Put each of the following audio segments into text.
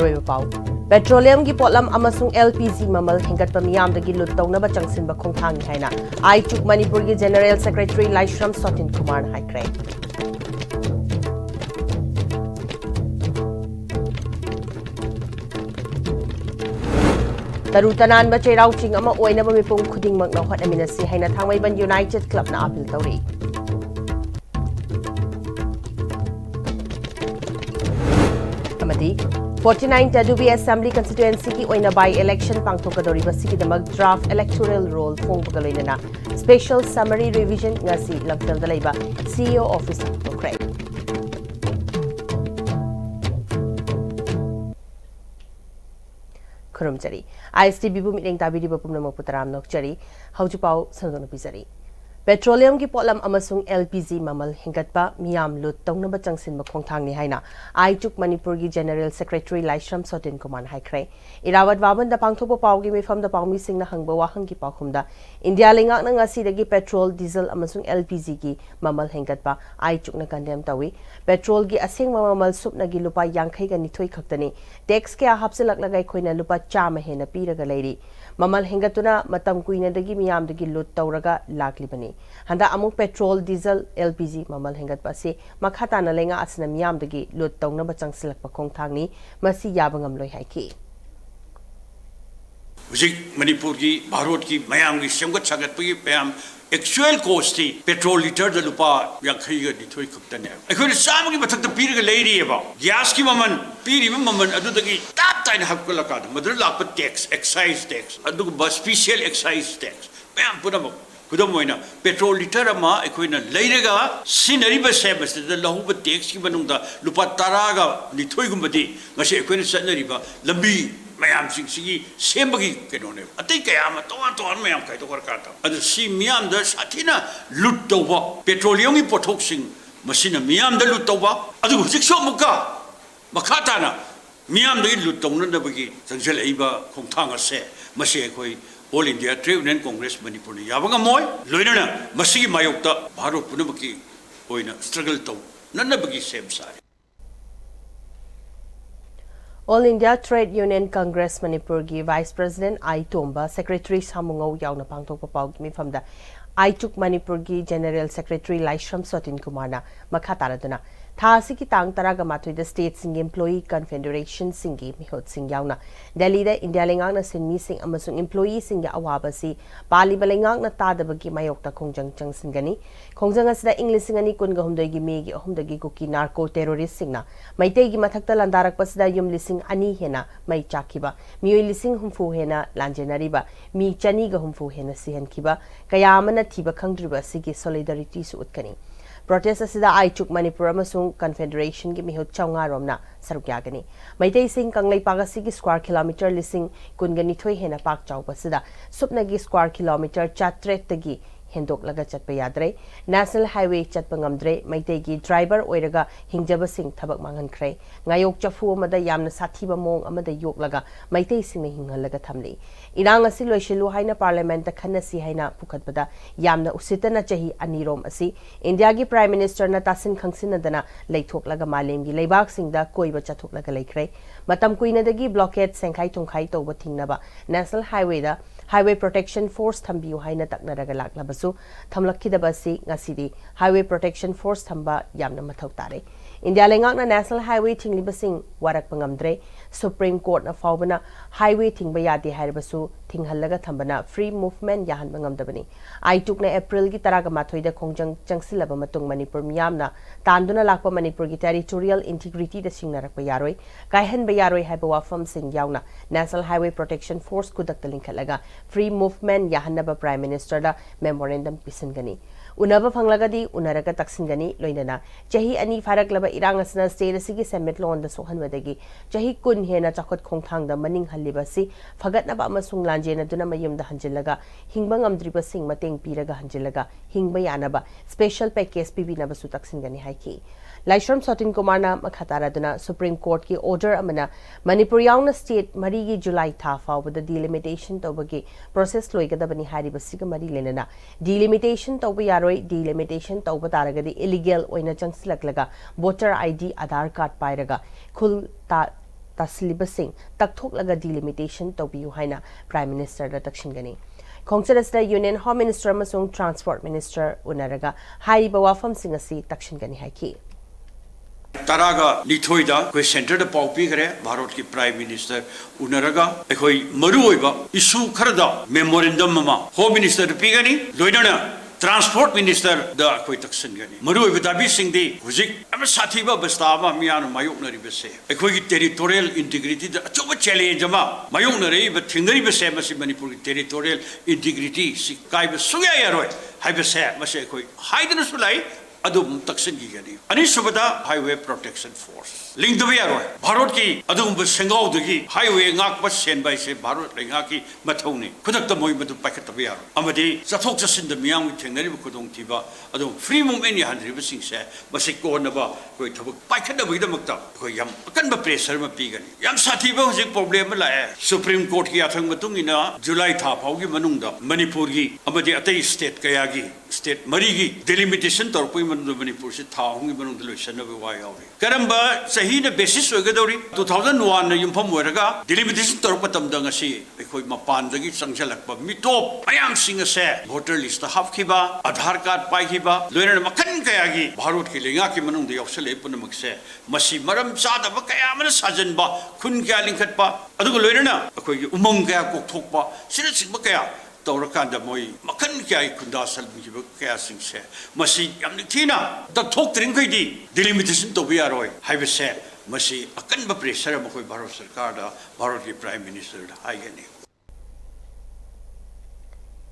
अरोइब पाउ पेट्रोलियम की पोटलम अमसुंग एलपीजी ममल हेंगटपा मियामदगी लुट तौनबा चंगसिनबा खोंथांग हाइना आईचुक मणिपुर की जनरल सेक्रेटरी लाइश्रम सोटिन कुमार हाइक्रे तरू तनानबा चेराउ चिंग अमा ओइनबा मिपुंग खुदिंगमक न होटनामिनसी हाइना थांगमैबन यूनाइटेड क्लब ना अपील तौरी अमदी 49 Tadubi Assembly constituency की ओइना बाई इलेक्शन पांगथोकदोरी बसिगिदमक ड्राफ्ट इलेक्टोरल रोल फोंगबगलोइना स्पेशल समरी रिविजन ngasi लमफेल दलैबा CEO ऑफिस तोक्रे खुरुमचरी ISTB बु मिटिंग ताबिरिबा पुमनमक पुतराम नोकचरी हौजुपाउ संगन पिजरी पेट्रोलियम की पोटलम अमसुंग एलपीजी ममल हिंगटपा मियाम लुट तौनबा चंगसिनबा खोंथांगनि हाइना आईचुक मणिपुर की जनरल सेक्रेटरी लाइश्रम सोटिन कुमार हाइख्रे इरावत वाबन द पांगथोपा पाउगी मिफम द पाउमी सिंगना हंगबा वाहंग की पाखुमदा इंडिया लेंगाकना ngasi पेट्रोल डीजल अमसुंग एलपीजी की ममल हिंगटपा आईचुक न कंडेम तवी पेट्रोल की असेंग ममल सुपनगी लुपा यांखैगा निथोई खक्तनी टैक्स के हापसलकलगा खोइना लुपा 100 हेना पीरगा लेरी ममल हिंगतुना मतम कुइनदगी मियामदगी लुट तौरगा लाक्लिबनी हंदा अमुक पेट्रोल डीजल एलपीजी ममल हिंगतपा से मखाताना लेंगा असना मियामदगी लुट तौनबा चंगसिलकपा खोंथांगनी मसी याबंगमलोय हाइकी मणिपुर की भारत की मयाम की सेमगत सागतपगी मयाम एक्चुअल कॉस्ट थी पेट्रोल लीटर द लुपा यांखैगा निथोई खक्तने अखोय साम की मथक पीरगा लेरीबा गैस की ममन पीरीबा ममन अदुदगी ताप ताइन हक्कलका मदर लाप टैक्स एक्साइज टैक्स अदुग स्पेशल एक्साइज टैक्स मयाम पुनम खुदम होइना पेट्रोल लीटर अमा अखोयना लेरगा सिनरिबा सेबसद लहुब टैक्स की मनुंगदा लुपा 10 गा निथोई गुमबदी ngasi अखोयना सनरिबा लंबी मयाम सिंगी सेमबगी केनोने अतै कयाम तोन मयाम काइतो करकाता अदु सि मियाम द साथिना लुट तौबा पेट्रोलियम की पोथोक सिंग मसिना मियाम द लुट तौबा अदु हुजिक सो मुका मखाताना मियाम द लुट तौनदबगी जंगजल आइबा खोंथांग असे मसे अखोय all India trade union congress Manipur ने याबंगमोय लोइना मसिगी मायोक्ता भारत पुनमकी ओइना स्ट्रगल तौ नन्नबगी सेम सारे all India trade union congress Manipur की वाइस प्रेसिडेंट आई तोंबा सेक्रेटरी सामुंगौ यावना पांगथोकपा पाउगी मिफमदा आईचुक मणिपुर की जनरल सेक्रेटरी लाइश्रम सोटिन कुमारना मखा तारदुना थासी की तांग तरागा माथुइदा स्टेट सिंग एम्प्लॉई कन्फेडरेशन सिंगी मिहोत सिंग यावना दिल्ली दा इंडिया लेंगांगना सिनमी सिंग अमसुंग एम्प्लॉई सिंग या अवाबसी पालिबा लेंगांगना तादबगी मायोक्ता खोंजंग चंगसिंगनी खोंजंग असदा इंग्लिसिंग अनि कुनगा हुमदगी मेगी अहुमदगी कुकी नार्को टेररिस्ट सिंगना मैतेगी मथक्ता लंदारक पसदा युम लिसिंग अनि हेना मै चाखिबा मियोय लिसिंग हुमफु हेना लांजेनरिबा मी चनीगा हुमफु हेना सिहनखिबा कयामना थिबा खंगद्रिबा सिगी सॉलिडारिटी सु उtkani प्रोटेस्ट असिदा आईचुक मणिपुर अमसुंग कन्फेडरेशन की मिहुत चौंगा रोमना सरुक यागनी मैतै सिंग कंगलै पागसी की स्क्वायर किलोमीटर लिसिंग कुनगनिथोय हेना पाक चाउबसिदा सुपनगी स्क्वायर किलोमीटर 400 तगी हेंदोकलगा चटपा याद्रे नेशनल हाईवे चटपा ngamdre मैतै की ड्राइवर ओइरगा हिंगजबा सिंग थबक मांगनख्रे ngayok chafu amada yamna sathiba mong amada yoklaga Meitei सिंग हिंगलगा थमली इरांग असि लोइशिलु हाइना पार्लियामेंट ता खनसी हाइना पुखतबदा यामना उसितना चही अनिरोम असि इंडिया की प्राइम मिनिस्टर ना तासिन खंगसिनदना लेथोकलगा मालेम की लेबाक सिंगदा कोइबा चथोकलगा लेख्रे मतम कुइनदगी ब्लॉकेट सेंखाई तुंखाई तोबा थिंगनबा नेशनल हाईवे दा हाईवे प्रोटेक्शन फोर्स थंबियु हाइना तकनरगा लाक्लबसु थमलखिदबसि ngasidi हाईवे प्रोटेक्शन फोर्स थंबा यामना मथौ तारे इंडिया लेंगाकना नेशनल हाईवे थिंगलिबसिंग वारक पंगमद्रे सुप्रीम कोर्ट ना फावबना हाईवे थिंगबा यादे हाइरबसु थिंगहल्लगा थंबना फ्री मूवमेंट याहन बंगमदबनी आईटुक ने अप्रैल की तरागा माथोइदा खोंजंग चंगसिलब मतुंग मणिपुर मियामना तांदुना लाकपा मणिपुर की टेरिटोरियल इंटीग्रिटी द सिंगनरकपा यारोय कायहनबा यारोय हाइबा वाफम सिंग यावना नेशनल हाईवे प्रोटेक्शन फोर्स कुदक लिंखलगा फ्री मूवमेंट याहनबा प्राइम मिनिस्टर दा मेमोरेंडम पिसनगनी उनबा फंगलगदी उनरगा तक्सिनगनी लोइनना चही अनि फारकलबा इरांग असना स्टेट असिगी सेमिट लोन द सोहनवदगी चही कुन हेना चखत खोंथांग द मनिंग हल्लिबसी फगतनबा अमसुंग लांजेना दुना मयुमदा हंजिलगा हिंगबा ngamdriba सिंग मतेंग पीरगा हंजिलगा हिंगबा यानबा स्पेशल पैकेज पीबीनबसु तक्सिनगनी हाइकी लाइश्रम सोटिन कुमारना मखातारादुना सुप्रीम कोर्ट की ऑर्डर अमना मणिपुर याउना स्टेट मरी की जुलाई था फावबदा डिलिमिटेशन तौबगी प्रोसेस लोइगदबनी हारिबसिगा मरी लेनना डिलिमिटेशन तौब यारोय डिलिमिटेशन तौब तारगदी इलीगल ओइना चंगसिलकलगा वोटर आईडी आधार कार्ड पाइरगा खुल ता tasilibasing takthok laga delimitation tobiyu haina Prime Minister da takshingani Khongchadasda Union Home Minister amasung Transport Minister unaraga haiba wafam singasi takshingani haiki Taraga Lithoida, koi center da paupi kare, Bharat ki Prime Minister unaraga, koi maru oiba issue kharada memorandum mama, Home Minister pigani, loidana Transport Minister da koi taksan gani. Maru oiba dabi sing di, huzik, ama sathiba bastava miyanu mayok nari bese. Koi ki territorial integrity da achoba challenge ama, mayok nari ba thingari bese masi Manipur ki territorial integrity si kai ba suya yaroi, hai bese masi koi haidana sulai. Adum taksan gi gani ani subada highway protection force link do yaro bharot ki adum ba sengau dagi highway ngak ba sen bai se bharot lenga ki mathoni khudak ta moi madu paket ta yaro amadi chathok chasin da miyang mi thengnari bu khudong thiba adum free movement ni handri ba sing se basi ko na ba koi thobak paket da bai da makta koi yam kan ba pressure ma pi gani yam sathi ba hojik problem la hai Supreme Court ki athang matung ina July tha phau gi manung da Manipur gi amadi atai state kaya gi state mari gi delimitation tor pui Manipur se thawng ibang delusion na biway awri. Karamba sahi na basis ogadori 2001 na yumpham weraga delimitation tor patam dang asi ekoi mapan dagi sangsalak pa mitop mayam singa se voter list hap khiba Aadhaar card pai khiba loina makan kaya gi Bharat ki lenga ki manung de yoksale punamak se masi maram chada ba kaya man sajan ba khun kya lingkhat pa adugo loina na ekoi umang kaya kokthok pa sira sing ba kaya Taurakanda moi makan kaya kunda salmi ki kaya sing se masi yamni thina da thok tring kai di delimitation to biya roi haibe se masi akan ba pressure ma koi Bharat sarkar da Bharat ki Prime Minister da haigani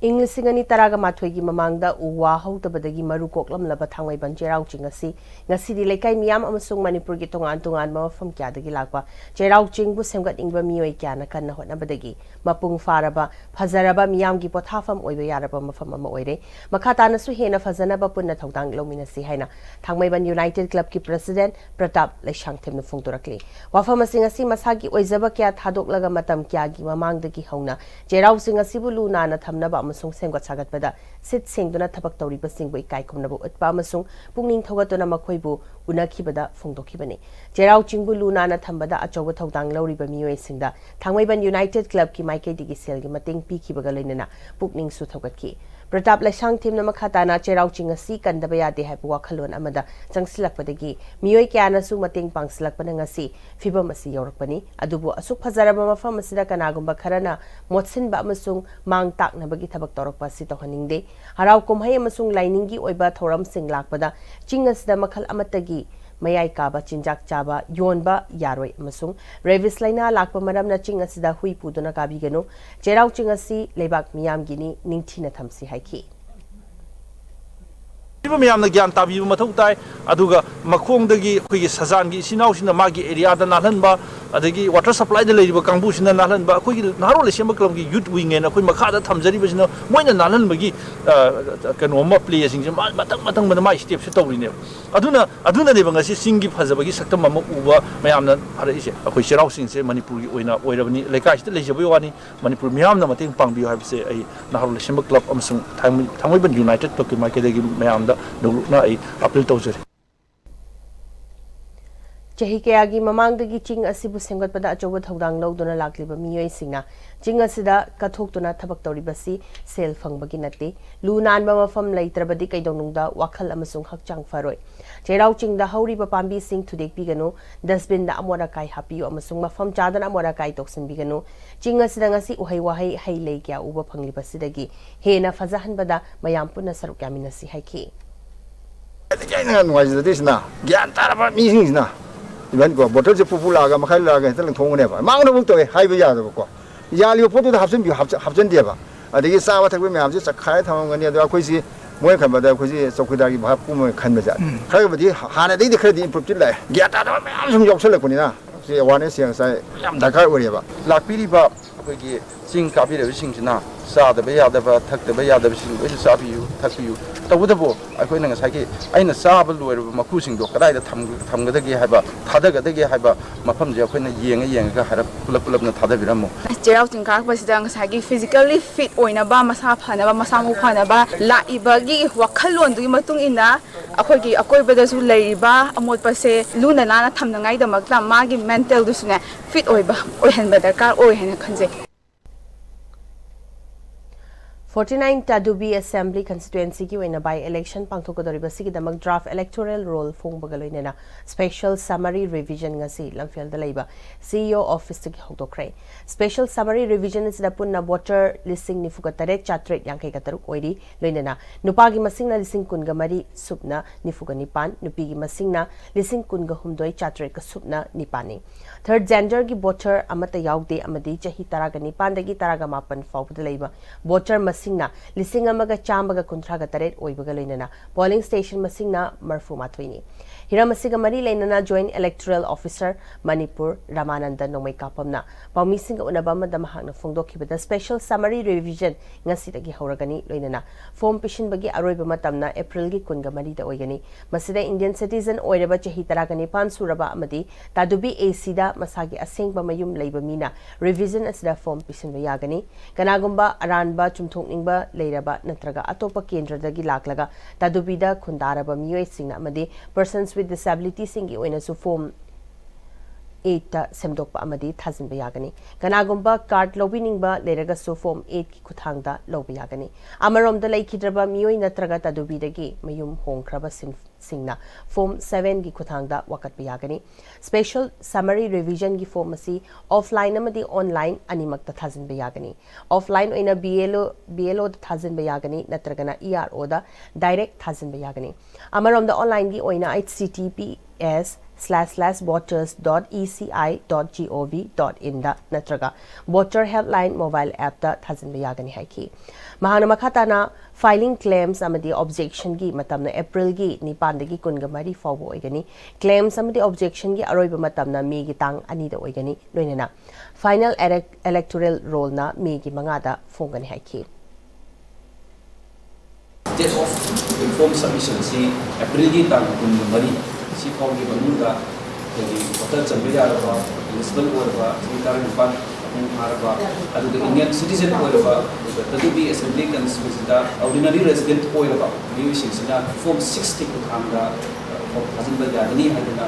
English singani taraga mathoi gi mamangda uwa hautabadagi maru koklam laba thangwai ban cherau chingasi ngasi di lekai miyam amasung Manipur gi tongan tongan mafam kya dagi lakwa cherau chingbu semgat ingba mioi kya na kan na hotna badagi mapung faraba phazaraba miyam gi pothafam oiba yaraba mafam ama oire makhata na su hena phazana ba punna thongdang lomina si haina thangmai ban United Club ki President Pratap Laishangthem na phungtorakli wafam asingasi masagi oizaba kya thadok laga matam kya gi mamangdagi hauna cherau singasi bu luna na thamna ba amasung semgat sagat pada sit singduna thabak tawri basing bai kai khomnabu utpa amasung pungning thogatuna makhoibu unakhibada phongdokhibani cherau chingbu luna na thambada achoba thodang lawriba miyoi singda thangmaiban United Club ki maikai digi sel gi mating pikhibaga leinana pukning su thogatki Pratap Laishangthem na makhatana cherau chingasi kandaba yade haibu wakhalon amada changsilakpadagi miyoi kyana su mating pangsilakpana ngasi fibam asi yorakpani adubu asuk phazaraba mafam asida kanagumba kharana motsinba amasung mang taknabagi thabak torokpa si tohaningde harau kumhai amasung lainingi oiba thoram sing lakpada chingasida makhal amatagi mayai kaba chinjak chaba yonba yaroi amasung revis laina lakpa maram na chingasida hui puduna kabigano cherau chingasi lebak miyam gini ningthina thamsi haiki ꯃꯌꯥꯝꯅ ꯒ꯭ꯌꯥꯟ ꯇꯥꯕꯤꯕ ꯃꯊꯧ ꯇꯥꯏ ꯑꯗꯨꯒ ꯃꯈꯣꯡꯗꯒꯤ ꯑꯩꯈꯣꯏꯒꯤ ꯁꯖꯥꯟꯒꯤ ꯏꯆꯤꯟ ꯏꯅꯥꯎꯁꯤꯡꯅ ꯃꯥꯒꯤ ꯑꯦꯔꯤꯌꯥꯗ ꯅꯥꯜꯍꯟꯕ ꯑꯗꯒꯤ ꯋꯥꯇꯔ ꯁꯄ꯭ꯂꯥꯏꯗ ꯂꯩꯔꯤꯕ ꯀꯥꯡꯕꯨꯁꯤꯅ ꯅꯥꯜꯍꯟꯕ ꯑꯩꯈꯣꯏꯒꯤ ꯅꯍꯥꯔꯣꯜ ꯑꯁꯦꯝꯕ ꯀ꯭ꯂꯕꯀꯤ ꯌꯨꯠ ꯋꯤꯡꯅ ꯑꯩꯈꯣꯏ ꯃꯈꯥꯗ ꯊꯝꯖꯔꯤꯕꯁꯤꯅ ꯃꯣꯏꯅ ꯅꯥꯜꯍꯟꯕꯒꯤ ꯀꯩꯅꯣꯝꯃ ꯄ꯭ꯂꯦꯁꯤꯡꯁꯦ ꯃꯇꯪ ꯃꯥꯏ ꯁ꯭ꯇꯦꯞꯁꯦ ꯇꯧꯔꯤꯅꯦꯕ ꯑꯗꯨꯅꯅꯦꯕ ꯉꯁꯤ ꯆꯤꯡꯒꯤ ꯐꯖꯕꯒꯤ ꯁꯛꯇꯝ ꯑꯃ ꯎꯕ ꯃꯌꯥꯝꯅ ꯐꯔꯛꯏꯁꯦ ꯑꯩꯈꯣꯏ ꯆꯩꯔꯥꯎꯆꯤꯡꯁꯦ ꯃꯅꯤꯄꯨꯔꯒꯤ ꯑꯣꯏꯔꯕꯅꯤ ꯂꯩꯀꯥꯏꯁꯤꯗ ꯂꯩꯖꯕꯒꯤ ꯋꯥꯅꯤ ꯃꯅꯤꯄꯨꯔ ꯃꯤꯌꯥꯝꯅ ꯃꯇꯦꯡ ꯄꯥꯡꯕꯤꯌꯨ ꯍꯥꯏꯕꯁꯦ ꯑꯩ ꯅꯍꯥꯔꯣꯜ ꯑꯁꯦꯝꯕ ꯀ꯭ꯂꯕ ꯑꯃꯁꯨꯡ ꯊꯥꯡꯃꯩꯕꯟ ꯌꯨꯅꯥꯏꯇꯦꯗ ꯀ꯭ꯂꯕꯀꯤ ꯃꯥꯏꯀꯩꯗꯒꯤ ꯃꯌꯥꯝꯗ ꯅꯧꯂꯨꯛꯅ ꯑꯩ Chahi kayagi mamangdagi ching asibu semgatpada achoba thodang lawduna lakliba miyoi singna ching asida kathoktuna thabak tawribasi sel fangbagi nate lunanba mafam leitrabadi kaidonungda wakhal amasung hakchang faroi cherau chingda hauriba pambi sing thudek bigano dustbin da amora kai hapiyo amasung mafam chadana amora kai toksin bigano ching asida ngasi uhai wahai hai lei kya uba phanglibasidagi hena fazahanbada mayam punna saruk yaminasi haiki Kaya nga this na, yan tarapa meetings na. Iban ko, botol se pupulaga, makailaga, ito lang thong neba. Mang na bukto eh, hay ba yado ko. Yali po to hapsen bi hapsen dia ba. Adigi sawa thakwe me amse sakhai thang ngani da khoi si moy khan ba da khoi si sokida gi bhap mo khan ba ja. Khai ba di hana dei de khadi improve til lai. Gya ta da me am sum yok sele ko ni na. Se awareness yang sai yam dakar ori ba. Lakpiri ba ꯑꯩꯈꯣꯏꯒꯤ ꯆꯤꯡ ꯀꯥꯕꯤꯔꯕꯁꯤꯡꯁꯤꯅ ꯆꯥꯗꯕ ꯌꯥꯗꯕ ꯊꯛꯇꯕ ꯌꯥꯗꯕꯁꯤꯡ ꯂꯣꯏꯅ ꯆꯥꯕꯤꯌꯨ ꯊꯛꯄꯤꯌꯨ ꯇꯧꯕꯇꯕꯨ ꯑꯩꯈꯣꯏꯅ ꯉꯁꯥꯏꯒꯤ ꯑꯩꯅ ꯆꯥꯕ ꯂꯣꯏꯔꯕ ꯃꯀꯨꯁꯤꯡꯗꯣ ꯀꯗꯥꯏꯗ ꯊꯝꯒꯗꯒꯦ ꯍꯥꯏꯕ ꯊꯥꯗꯒꯗꯒꯦ ꯍꯥꯏꯕ ꯃꯐꯝꯁꯦ ꯑꯩꯈꯣꯏꯅ ꯌꯦꯡꯉꯒ ꯍꯥꯏꯔꯞ ꯄꯨꯂꯞꯅ ꯊꯥꯗꯕꯤꯔꯝꯃꯨ ꯆꯩꯔꯥꯎ ꯆꯤꯡ ꯀꯥꯔꯛꯄꯁꯤꯗ ꯉꯁꯥꯏꯒꯤ ꯐꯤꯖꯤꯀꯦꯜꯂꯤ ꯐꯤꯠ ꯑꯣꯏꯅꯕ ꯃꯁꯥ ꯐꯅꯕ ꯃꯁꯥ ꯃꯎ ꯐꯅꯕ ꯂꯥꯛꯏꯕꯒꯤ ꯋꯥꯈꯜꯂꯣꯟꯗꯨꯒꯤ ꯃꯇꯨꯡ ꯏꯟꯅ ꯑꯩꯈꯣꯏꯒꯤ ꯑꯀꯣꯏꯕꯗꯁꯨ ꯂꯩꯔꯤꯕ ꯑꯃꯣꯠꯄꯁꯦ ꯂꯨꯅ ꯅꯥꯟꯅ ꯊꯝꯅꯉꯥꯏꯗꯃꯛꯇ ꯃꯥꯒꯤ ꯃꯦꯟꯇꯦꯜꯗꯨꯁꯨꯅꯦ ꯐꯤꯠ ꯑꯣꯏꯍꯟꯕ ꯗꯔꯀꯥꯔ ꯑꯣꯏ ꯍꯥꯏꯅ ꯈꯟꯖꯩ 49 Tadubi Assembly Constituency ki oina by election pangthokadoriba sigidamak draft electoral roll phongbaga loinena special summary revision ngasi lamphel da leiba CEO office ki hokdokre special summary revision is da punna voter listing ni fugatare chatret yankai kataruk oiri loinena nupa gi masingna listing kunga mari subna ni fuga nipan nupi gi masingna listing kunga humdoi chatret ka subna nipani third gender gi voter amata yaugde amadi chahi taraga nipan dagi taraga mapan fawda leiba voter masingna lising amaga chambaga kuntraga taret oibaga loinana polling station masingna marfu mathoini hiramasiga mari leinana joint electoral officer Manipur Ramananda nomai kapamna pawmi singa unaba madam hakna phongdokhibada special summary revision ngasi dagi hauragani loinana form pishin bagi aroiba matamna April gi kunga mari da oigani masida Indian citizen oiraba chahi taragani pan suraba amadi tadubi AC da masagi asengba mayum leiba mina revision asida form pishin ba yagani kanagumba aranba chumthokningba leiraba natraga atopa kendra dagi laklaga tadubida khundaraba miyoi singna amadi persons with disability singi oina su form 8 ta semdokpa amadi thazin ba yagani kanagumba card lobiningba leiraga su form 8 ki kuthangda loba yagani amarom da laikhidraba miyoi natraga tadubi dagi mayum hongkraba singna form 7 gi kuthangda wakat ba yagani special summary revision gi form asi offline amadi online animak ta thazin ba yagani offline oina BLO da thazin ba yagani natragana ERO da direct thazin ba yagani amarom da online gi oina https://voters.eci.gov.in da natraga voter helpline mobile app da thazin ba yagani haiki mahana makhatana filing claims amadi objection gi matamna April gi nipan dagi kunga mari fawbo oigani claims amadi objection gi aroiba matamna May gi tang ani da oigani loinena final electoral roll na May gi manga da phongani haiki date of informed submission si April gi tang kunga mari si phawgi manunda dagi voter chambe yaraba eligible oraba sitar nipan haraba aduga Indian citizen oraba tadubi assembly constituency da ordinary resident oraba miwisina form 60 kuthanga form thazin ba yagani hadina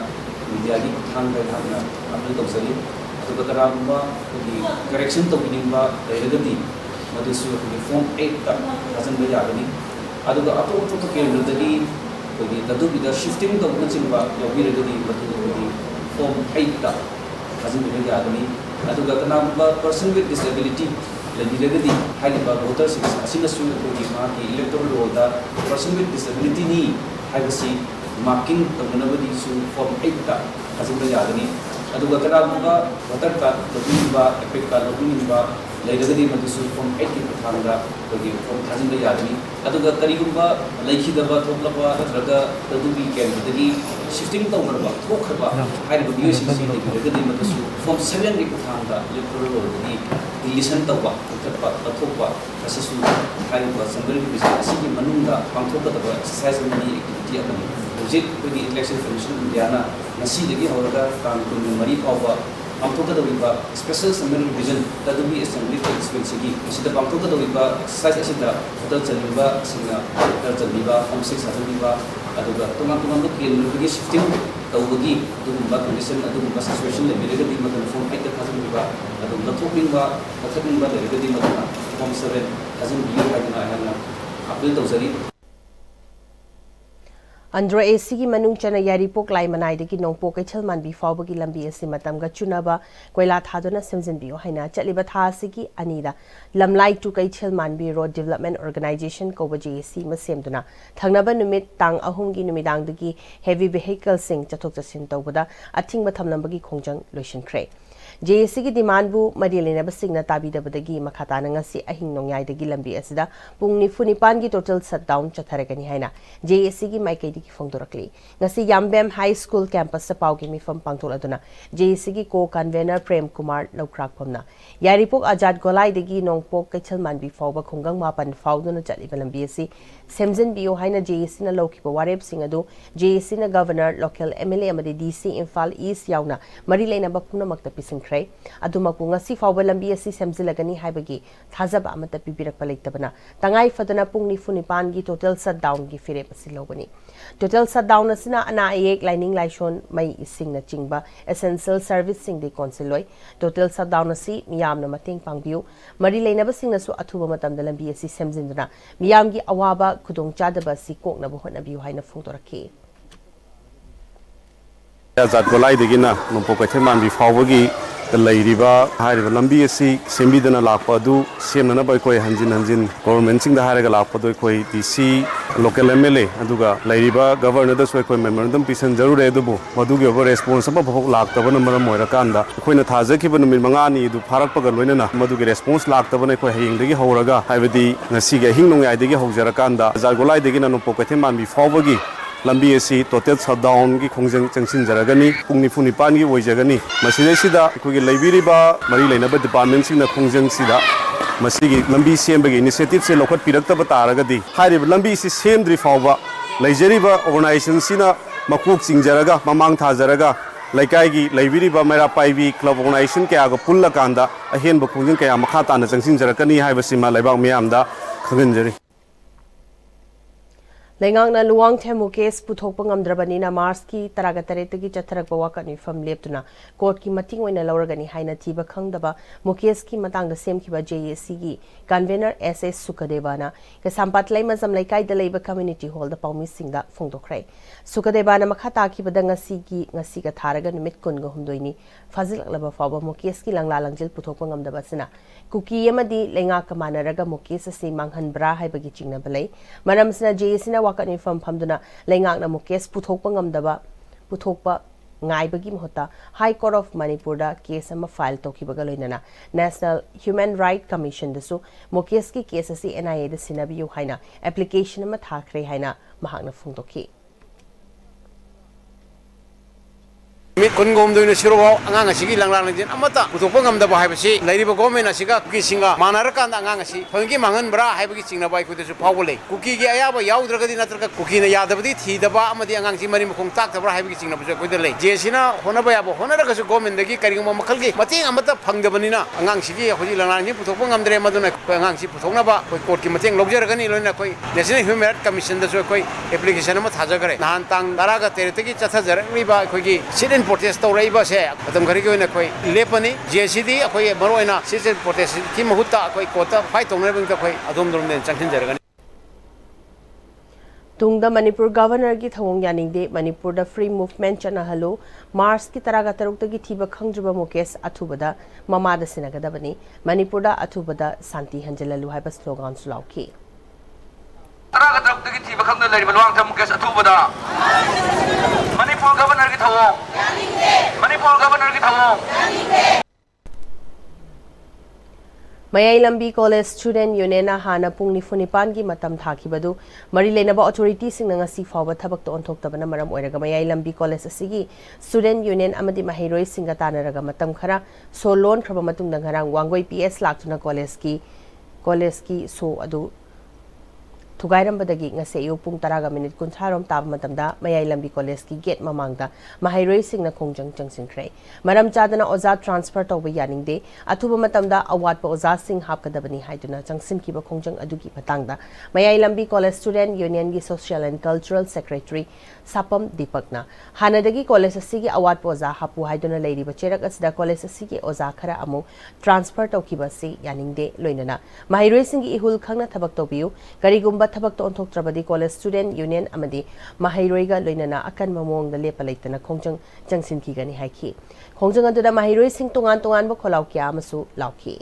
media gi kuthanga hadina apil tawsari aduga karamba di correction tawiningba leiragadi madusu form 8 ta thazin ba yagani aduga ato kendradagi tadubi da shifting tawna chimba yawiragadi madu form 8 ta thazin ba yagani aduga kanamba person with disability leiragadi haiba voters asinasu ki electoral roll da person with disability ni haibasi marking tawnabadi su form 8 ta thazin ba yagani aduga kanamba voter card login epic card login leiragadi madusu form 8 ki kuthanga form thazin ba yagani aduga karigumba laikhidaba thoklaba natraga tadubi kendradagi shifting tawmarba thokhaba haiba biosisi leiragadi madusu form 7 ki kuthanga electoral roll dagi deletion tawba thokpa athokpa asisu haiba assembly division asigi manungda pangthokadaba exercise mani activity amani project kodi election commission india na nasi dagi hawraga kan kun mari pawba pangthokadaba special summary revision tadubi assembly constituency gi asida pangthokadaba exercise asida hotel chaliba singa hotel chaliba form 6 chaliba aduga tumang kendradagi shifting tawbagi adugumba condition adugumba situation leiragadi madan form 8 thazin adum lathokningba pathakinba leiragadi madana form 7 thazin bi hadina ahana apil tawsari Andro AC ki manung chana yaripok lai manai de ki nongpo kaichal manbi fawba ki lambi asi matamga chunaba koila thadona semjin biyo haina chaliba tha asigi anida lamlai tu kaichal manbi road development organization ko JAC masemduna thangnaba numit tang ahum gi numidang dagi heavy vehicle sing chathok chasin tawbada athingba thamnamba gi khongjang loisin khre JAC gi demand bu mari lena ba singna tabi da badagi makhata na ngasi ahing nongyai dagi lambi asida pung ni funipan gi total shutdown chatharagani haina JAC gi maikei di phongdorakli ngasi Yambem High School campus sa paugi mi fam pangtoladuna JAC gi co convener Prem Kumar Lokrak pamna Yaripok Ajad Golai dagi nongpok kaichal manbi fawba khungang mapan fawduna chali lambi asi semjin bio haina JAC na loki ba warep singadu JAC na governor local MLA amadi DC Imphal East yauna mari lena ba puna makta pisingkhrai adumaku ngasi fawba lambi asi semjilagani haibagi thajaba amata pibirak palaitabana tangai fadana pungni funipan gi total shutdown gi fire pasilobani total shutdown asina ana ayek lining laishon mai ising na chingba essential service sing de consiloi total shutdown asi miyam na mating pangbiu mari lena ba sing na su athuba matam da lambi asi semjinduna miyam gi awaba khudong chadaba si kokna bo hona biu haina phungtoraki Azad Golai degina nompo kaithe man bi fawagi lairiba hariba lambi asi sembidana lakpa du semna ba koi hanjin government sing da haraga lakpa do koi DC local MLA aduga lairiba governor da soi koi memorandum pisan jarure dubu madu ge responsible phok lakta bana maram moira kanda koina thaja ki bana min mangani du pharak paga loina madu ge response lakta bana koi hing degi horaga haibadi ngasi ge hing nongai degi hojara kanda Azad Golai degina nompo kaithe man bi fawagi lambi asi total shutdown gi khongjang changsin jaragani pungni funipan gi oijagani masida sida kogi laibiriba mari lainaba department sing na khongjang sida masigi lambi sembagi initiative se lokhat pirakta bataragadi hairib lambi si semdri fawba laijariba organization sina makuk singjaraga mamang thajaraga laikai gi laibiriba mera paibi club organization kaya ga pulla kanda ahen ba khongjang kaya makha ta na changsin jarakani haibasima laibak miyamda khaganjari Lengang na luang themu case puthokpa ngamdrabani na Mars ki taraga taretagi chatharak bawa ka ni fam leptuna court ki mating oina lawragani haina thiba khangdaba mukesh ki matang da semkhiba JAC gi convener SS Sukadevana ka sampat lai mazam lai kai da leiba community hall da paumi singda phongdokrai Sukadevana makhata ki badanga ngasi ka tharaga numit kun ga humdoini fazilaklaba fawba mukesh ki langla langjil puthokpa ngamdaba sina kuki amadi lenga ka manaraga mukesh asi manghan bra haibagi chingna balai maram sina JAC na wakan ifam phamduna lengak na mukesh puthokpa ngamdaba puthokpa ngaibagi mohta High Court of Manipur da case ama file tokibaga loinana National Human Right Commission dasu mukesh ki case asi NIA da sinabiu haina application ama thakre haina mahakna phungtoki Mit kongom do siro angang asigi langlang jin amata puthokpa ngamdaba haibasi lairiba government asiga kuki singa manarakan angang asi phongi mangan bra haibagi chingna bai kudesu phawole kuki gi ayaba yaudrakadi natraka kuki na yadabadi thidaba amadi angang si mari mkhong tak tabra haibagi chingna buja kuidale jesina honaba yabo honaraga su government dagi karingma makhalgi mating amata phangdabani na angang sigi hoji langlang ni puthokpa ngamdre maduna angang si puthokna ba koi court ki mating logjaragani loina koi National Human Rights Commission da su koi application ama thajagare nahan tang daraga teretagi chathajarani ba koi gi sit protest to raiba se atam khari ko na koi lepani JCD koi maroina sit protest ki mahutta koi kota fight tong na koi adom dom den changsin jaragani Tungda Manipur Governor ki thawong yaning de Manipur da free movement chana halo Mars ki taraga tarukta ki thiba khangjuba mukesh athubada mamada sinagadabani Manipur da athubada santi hanjalalu haiba slogan sulauki taraga tarukta ki thiba khangda lariba luang tham mukesh athubada Manipur Governor ki thawong Manipur Governor ki thawong Mayai Lambi College Student Union hana pungni funipan gi matam thakibadu mari lenaba authority sing ngasi fawba thabak to onthoktabana maram oiraga Mayai Lambi College asigi Student Union amadi mahiroi singa tanaraga matam khara so loan khaba matung dangarang wangoi PS laktuna college ki so adu Thugairam badagi ngase yu pung taraga minute kuntharom tab matamda Mayai Lambi College ki gate mamangda mahiroi singna khongjang changsin khrai maram chadana oza transfer tawba yaning de athuba matamda award pa oza sing hapkadabani haiduna changsin ki ba khongjang adugi patangda Mayai Lambi College Student Union gi Social and Cultural Secretary Sapam Dipakna hanadagi college asigi award pa oza hapu haiduna leiri ba cherak asida college asigi oza khara amu transfer tawkiba si yaning de loinana mahiroi sing gi ihul khangna thabak tawbiu karigumba thabak to onthok trabadi college student union amadi mahairoiga loinana akan mamong da lepa leitana khongjang changsin ki gani haiki khongjang adu da mahiroi sing tongan ba kholau kya amasu lauki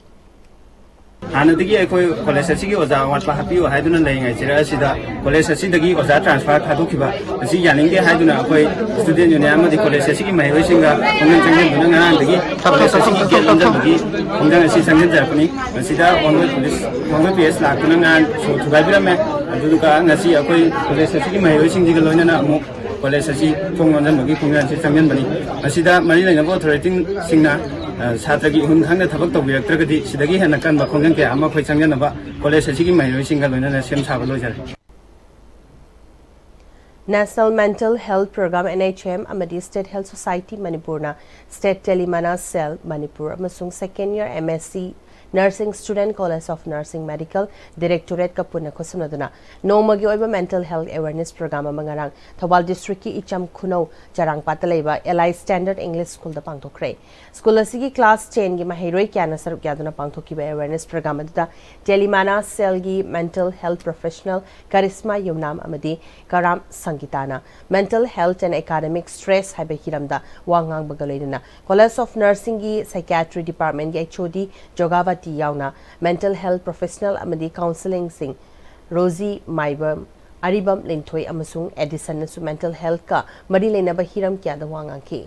हानदगी अखोय college असिगी ओजा वाटपा हापियो हाइदुना लेंगाय चिरा असिदा college असिदगी ओजा transfer थादोखिबा असि यानिंगे हाइदुना अखोय स्टूडेंट यूनियन अमदि कॉलेज असिगी महिरोइसिंगा कोंगन चंगन दुना ngarangdagi कॉलेज असिगी गेलंदगी कोंगन असि संगन जरपनि असिदा ओनवे पीएस लाकुना ngan थुगाइबिरमे अदुका ngasi अखोय कॉलेज असिगी महिरोइसिंगिगा लोइनाना अमु कॉलेज असी थोंगनजनबगी कोंगन असि संगनबनि असिदा मरि लेंगाबो अथॉरिटी सिंगना छात्र की हुन खांग थबक तौबिरक्त्रगदि सिदगी हेन कन बखोंगन के अमा खै चंगनबा कॉलेज असिगी महिरोइसिंगा लोइनाना सेम साबा लोइजरे National Mental Health Program NHM amadi State Health Society Manipurna State Telemana Cell Manipur amasung second year MSc Nursing Student College of Nursing Medical Directorate kapuna khosumnaduna nomagi oiba mental health awareness program mangarang Thawal district ki icham khuno charang patalaiba LI Standard English School da pangthokre school asigi class 10 gi mahiroi kyana sarup kyaduna pangthokiba awareness program da Telemana Cell gi mental health professional Charisma Yumnam amadi Karam Sangitana mental health and academic stress haiba hiramda wangang bagaloiduna College of Nursing gi Psychiatry Department gi HOD Jogava Yauna mental health professional amadi counseling sing Rosie Maibam Aribam Lintoi amasung Edison nasu mental health ka mari lena ba hiram kya da wangang ki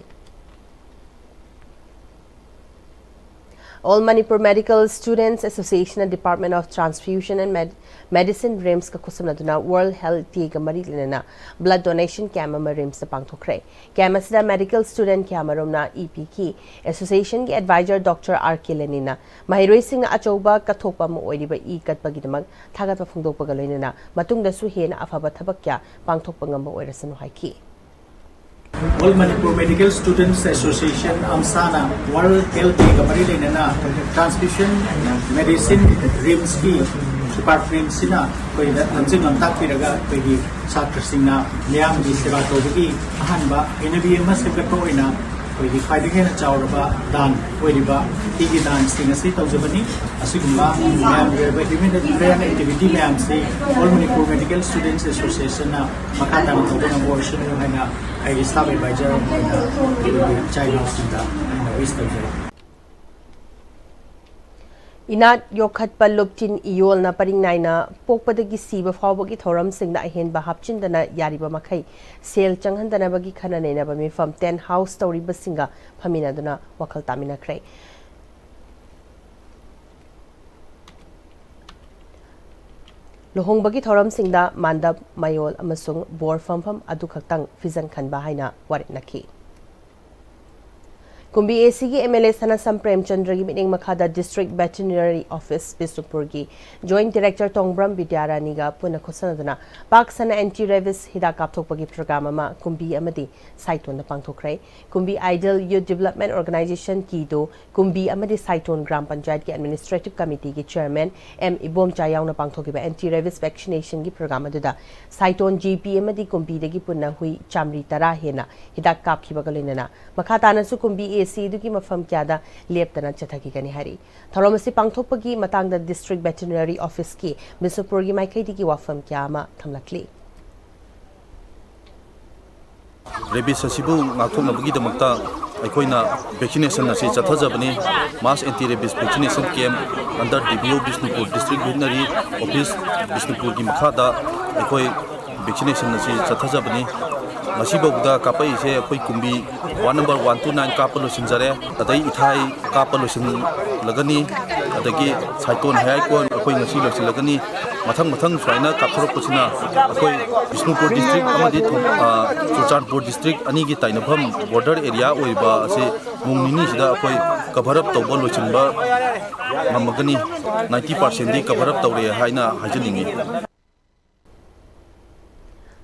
All Manipur Medical Students Association and Department of Transfusion and Medicine RIMS ka kusumnaduna World Health Day ga mari lena blood donation camp ma RIMS ta pangthokre camp asida medical student camp romna EPK association gi advisor Dr. R.K. Lenina mahiroi sing achoba kathokpa ma oiriba katpa gi damag thagat pa phungdok pa galoina matung da su hena afaba thabak kya pangthokpa ngam oirasanu haiki All Manipur Medical Students Association Amsana World Health Day Kamari Lenana Transfusion Medicine RIMS ki Department Sina koi lansing lamtak piraga koi Chatra Singna Miyam di Seva Tobagi Ahanba NBM Sebako ina koi Kaidingena Chauraba Dan Weriba Tigi Dan Singasi Taujabani Asigumba Miyam Reba Humanitarian Activity Miyam si All Manipur Medical Students Association na Makata ng Tobang Abortion na I staff advisor of child house in the West of Inat yokhat paluptin iyol na paring naina pokpadagi siba fawbagi thoram singna ahen bahapchin dana yariba makai sel changhan dana bagi khana nena bami from 10 house story basinga phamina dana wakal tamina krai Lohongbagi thoram singda mandap mayol amasung bor famfam adu khaktang fizan khanba haina warit nakhi Kumbi ACG MLA Sanasam Premchandra gi mining makhada District Veterinary Office Bisnupur gi Joint Director Tongbram Bidyarani ga puna khosanaduna Paksana anti-rabies hida kapthokpagi program ama Kumbi amadi Saiton na pangthokrai Kumbi Ideal Youth Development Organization Kido Kumbi amadi Saiton Gram Panchayat gi Administrative Committee gi Chairman M Ibom Chayaw na pangthokiba anti-rabies vaccination gi program aduda Saiton GP amadi Kumbi dagi puna hui chamri tara hena hida kapkhiba galinana makhatana su Kumbi AC duki mafam kyada leptana chathaki gani hari tharomasi pangthokpagi matangda District Veterinary Office ki Bisnupur gi maikai digi wafam kyama thamlakli Rabies asibu ngakthokna bagi damakta aikoina vaccination asi chathajabani mass anti rabies vaccination camp under DBO Bisnupur District Veterinary Office Bisnupur gi makhada aikoi vaccination asi chathajabani Masibogda kapai se akoi kumbi 1 number 129 kapalo sinjare adai ithai kapalo sin lagani adagi saiton hai ko akoi ngasi losi lagani mathang swaina kapthorok pusina akoi Bisnupur district amadi Churchandpur district ani gi tainabham border area oiba ase mungmini sida akoi cover up tawba lochinba mamagani 90% di cover up tawre haina hajiningi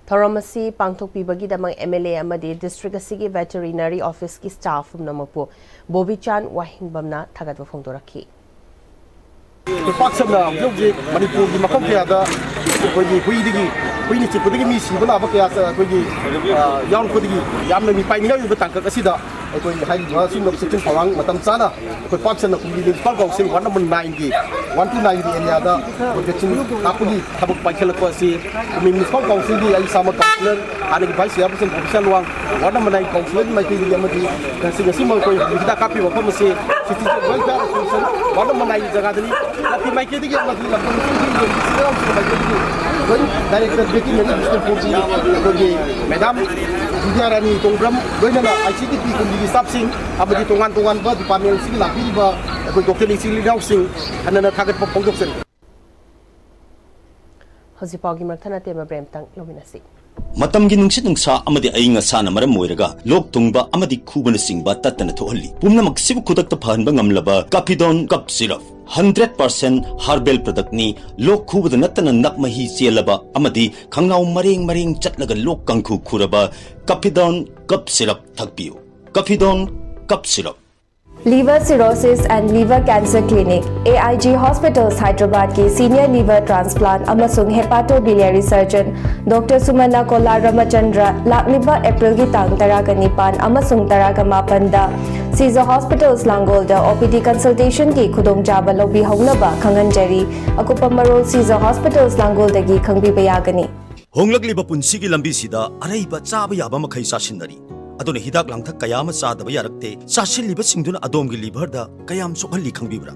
Thoramasi pangthokpi bagi damang MLA amadi district asigi veterinary office ki staff namapu Bobby Chan wahingbamna thagatwa phongdorakhi Paksana yogi Manipur gi makam kya da kogi huidigi huini chipudigi mi sibala ba kya kogi yaun kodigi yamna mi painga yu batang ka asida ꯑꯩꯈꯣꯏ ꯍꯥꯏꯔꯤꯕ ꯁꯤꯒꯨꯝꯕ ꯆꯦꯛꯁꯤꯟ ꯊꯧꯔꯥꯡ ꯃꯇꯝ ꯆꯥꯅ ꯑꯩꯈꯣꯏ ꯄꯥꯛꯁꯟꯅ municipal council word number 9ꯒꯤ 129ꯒꯤ ꯑꯦꯔꯤꯌꯥꯗ vaccine ꯀꯥꯞꯄꯒꯤ ꯊꯕꯛ ꯄꯥꯏꯈꯠꯂꯛꯄ ꯑꯁꯤ ꯃ꯭ꯌꯨꯅꯤꯁꯤꯄꯥꯜ ꯀꯥꯎꯟꯁꯤꯜꯒꯤ ꯑꯩ ꯏꯁꯥꯃꯛ ꯀꯥꯎꯟꯁꯤꯂꯔ ꯍꯥꯟꯅꯒꯤ vice chairperson officer Luwang ward number 9 ꯀꯥꯎꯟꯁꯤꯂꯔꯒꯤ ꯃꯥꯏꯀꯩꯗꯒꯤ ꯑꯃꯗꯤ ꯉꯁꯤꯃꯛ ꯑꯩꯈꯣꯏ ꯍꯤꯗꯥꯛ ꯀꯥꯞꯄꯤꯕ ꯃꯐꯝ ꯑꯁꯤ citizen welfare association ward number 9ꯒꯤ ꯖꯒꯥꯗꯅꯤ ꯂꯛꯀꯤ ꯃꯥꯏꯀꯩꯗꯒꯤ ꯑꯃꯗꯤ डायरेक्टर वेटनरी बिष्णुपुर की मैडम विद्यारानी तोंग्रम लोनना आईसीडीपी कुंडी स्टाफ सिंह तोान तोान डिपार्टमेंट से लापीब डॉक्टर इसी लीडर सिंह हनना थागत फोंदोक्सन हजिपागी मरथना तेमा ब्रेमतंग लोमिनासी मतमगी नुंगसित नुंगसा अमदि अयिंग असाना मरम मोइरगा लोक तुंगबा अमदि खुबन सिंगबा तत्तना थोहल्ली पुमनमक सिबु खुदक्ता फहनबा ngamlaba Capidon Cup Syrup 100% herbal product ni lok khubada natana nakmahi chelaba amadi khangnaw mareng chatlaga lok kangkhu khuraba Capidon Cup Syrup thakpiu Capidon Cup Syrup Liver Cirrhosis and Liver Cancer Clinic, AIG Hospitals, Hyderabad की Senior Liver Transplant अमसुंग Hepatobiliary Surgeon Dr. Sumana Kolar Ramachandra लाकलिबा April की तांग तरागा निपान अमसुंग तरागा मापंदा Caesar Hospitals Langolda OPD consultation की खुदोंग जाबा लोबी होंगनबा खंगनजरी अकुपा मरोल Caesar Hospitals Langolda की खंगबीबा यागनी होंगलकलिबा पुंसिगी लंबीसिदा अरैबा चाबा याबा मखै सासिनदरी अदुने हिदाक लांथक कयाम चादबा यारक्ते चासिलिबा सिंगदुना अदोमगी लिभरदा कयाम सोखल्ली खंगबिब्रा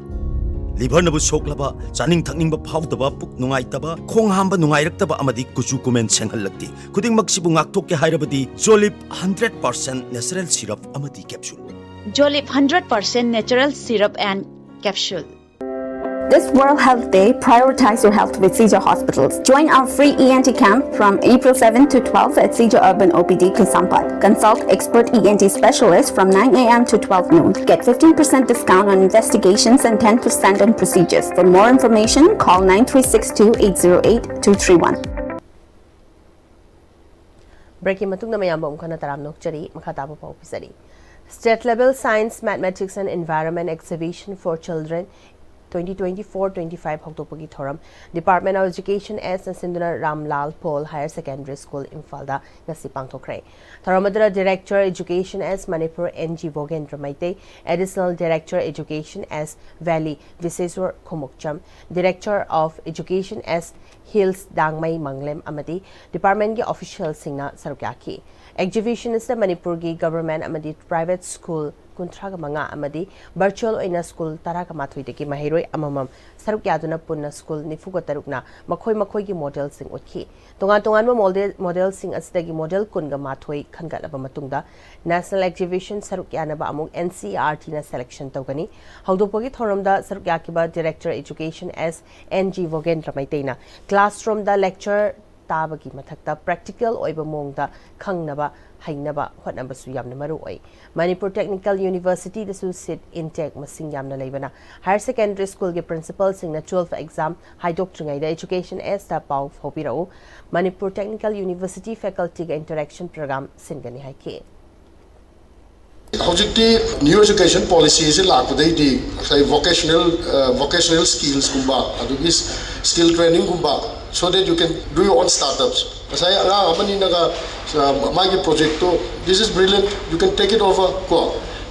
लिभर नबु सोखलबा चानिंग थकनिंगबा फावदबा पुक नुंगाइतबा खोंग हांबा नुंगाइरक्तबा अमदि कुचु कुमेन सेंहल्लक्ति खुदिंगमक सिबु ngakthokke hairabadi Jolip 100% natural syrup amadi capsule Jolip 100% natural syrup and capsule. This World Health Day, prioritize your health with Caesar Hospitals. Join our free ENT camp from April 7 to 12 at Caesar Urban OPD, Kisampat. Consult expert ENT specialists from 9 a.m. to 12 noon. Get 15% discount on investigations and 10% on procedures. For more information, call 9362-808-231. Breaking matung na mayamba umkana taram nokchari makatabo pa opisari. State level Science, Mathematics and Environment Exhibition for Children 2024-25 Hoktopagi Thoram Department of Education S Sinduna Ramlal Paul Higher Secondary School Infalda ngasi pangthokre Thoramadra Director Education S Manipur NG Vogendra Maite Additional Director Education S Valley Viseswar Khomukcham Director of Education S Hills Dangmai Manglem Amadi Department ki official singna sarukyaki Exhibition is the Manipur ki government amadi private school kuntraga manga amadi virtual oina school taraga mathoi de ki mahiroi amamam saruk yaduna punna school nifuga tarukna makhoi ki model sing utki tongan model sing asdagi model kunga mathoi khangalaba matungda national exhibition saruk yanaba amuk NCERT na selection tawgani haudopogi thoromda saruk yakiba director education as NG Vogendra Maiteina classroom da lecture tabagi mathakta practical oiba mongda khangnaba hainaba hotnaba su yamna maru oi Manipur Technical University the su sit intake masing yamna leibana higher secondary school ge principal singna 12th exam haidoktrngai da education as ta pau phopirau Manipur Technical University faculty ge interaction program singani haike Hojikti new education policy is lakudai di vocational skills kumba adugis skill training kumba so that you can do your own startups saya anga amani naga magi project to this is brilliant you can take it over ko